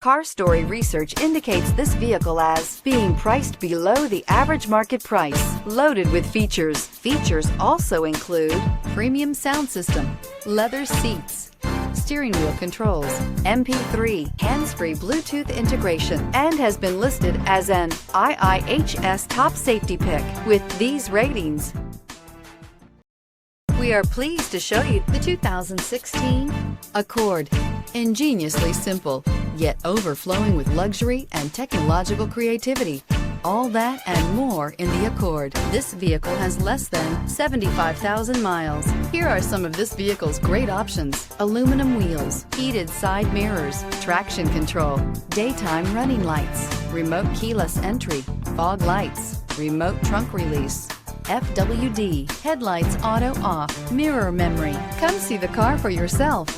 Car Story research indicates this vehicle as being priced below the average market price, loaded with features. Features also include premium sound system, leather seats, steering wheel controls, MP3, hands-free Bluetooth integration, and has been listed as an IIHS top safety pick with these ratings. We are pleased to show you the 2016 Accord. Ingeniously simple, yet overflowing with luxury and technological creativity. All that and more in the Accord. This vehicle has less than 75,000 miles. Here are some of this vehicle's great options: aluminum wheels, heated side mirrors, traction control, daytime running lights, remote keyless entry, fog lights, remote trunk release, FWD, headlights auto off, mirror memory. Come see the car for yourself.